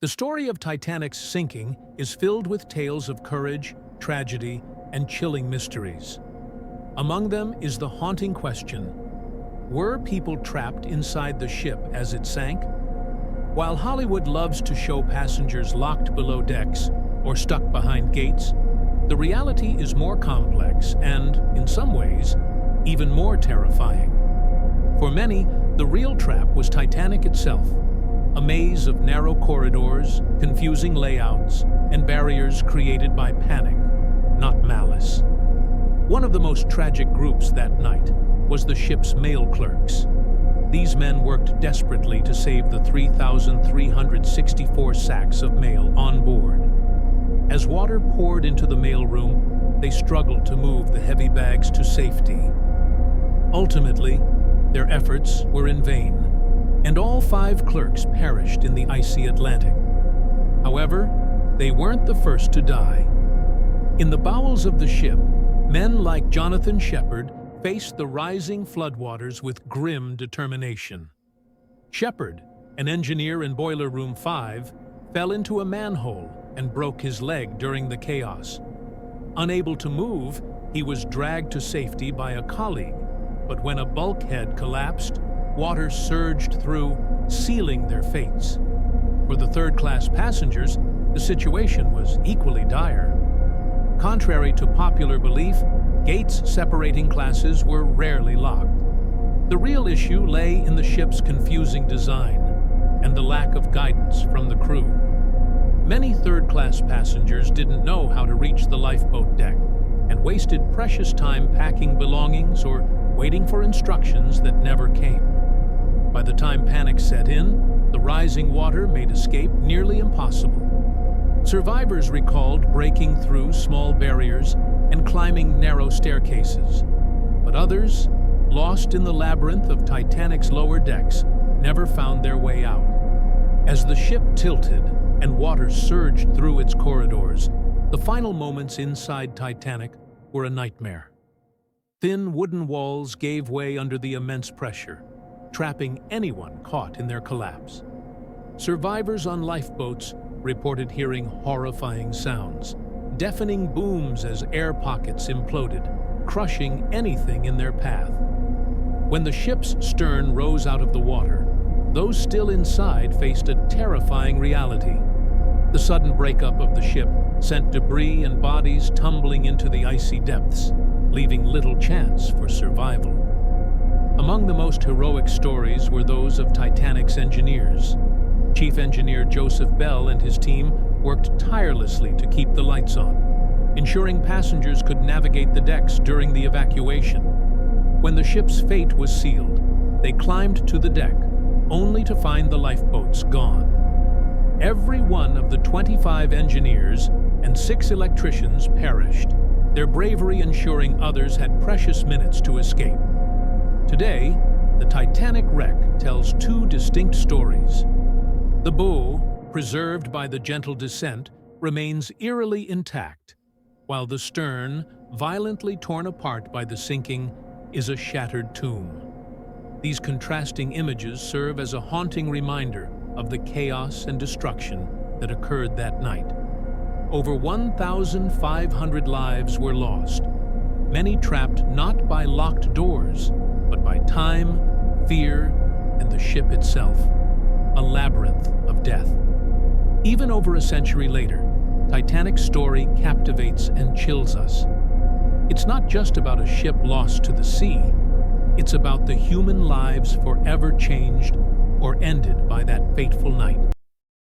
The story of Titanic's sinking is filled with tales of courage, tragedy, and chilling mysteries. Among them is the haunting question: were people trapped inside the ship as it sank? While Hollywood loves to show passengers locked below decks or stuck behind gates, the reality is more complex and, in some ways, even more terrifying. For many, the real trap was Titanic itself, a maze of narrow corridors, confusing layouts, and barriers created by panic, not malice. One of the most tragic groups that night was the ship's mail clerks. These men worked desperately to save the 3,364 sacks of mail on board. As water poured into the mailroom, they struggled to move the heavy bags to safety. Ultimately, their efforts were in vain, and all 5 clerks perished in the icy Atlantic. However, they weren't the first to die. In the bowels of the ship, men like Jonathan Shepard faced the rising floodwaters with grim determination. Shepard, an engineer in Boiler Room 5, fell into a manhole and broke his leg during the chaos. Unable to move, he was dragged to safety by a colleague, but when a bulkhead collapsed, water surged through, sealing their fates. For the third-class passengers, the situation was equally dire. Contrary to popular belief, gates separating classes were rarely locked. The real issue lay in the ship's confusing design and the lack of guidance from the crew. Many third-class passengers didn't know how to reach the lifeboat deck and wasted precious time packing belongings or waiting for instructions that never came. By the time panic set in, the rising water made escape nearly impossible. Survivors recalled breaking through small barriers and climbing narrow staircases, but others, lost in the labyrinth of Titanic's lower decks, never found their way out. As the ship tilted and water surged through its corridors, the final moments inside Titanic were a nightmare. Thin wooden walls gave way under the immense pressure, trapping anyone caught in their collapse. Survivors on lifeboats reported hearing horrifying sounds, deafening booms as air pockets imploded, crushing anything in their path. When the ship's stern rose out of the water, those still inside faced a terrifying reality. The sudden breakup of the ship sent debris and bodies tumbling into the icy depths, leaving little chance for survival. Among the most heroic stories were those of Titanic's engineers. Chief Engineer Joseph Bell and his team worked tirelessly to keep the lights on, ensuring passengers could navigate the decks during the evacuation. When the ship's fate was sealed, they climbed to the deck, only to find the lifeboats gone. Every one of the 25 engineers and 6 electricians perished, their bravery ensuring others had precious minutes to escape. Today, the Titanic wreck tells 2 distinct stories. The bow, preserved by the gentle descent, remains eerily intact, while the stern, violently torn apart by the sinking, is a shattered tomb. These contrasting images serve as a haunting reminder of the chaos and destruction that occurred that night. Over 1,500 lives were lost, many trapped not by locked doors, but by time, fear, and the ship itself, a labyrinth of death. Even over a century later, Titanic's story captivates and chills us. It's not just about a ship lost to the sea, it's about the human lives forever changed or ended by that fateful night.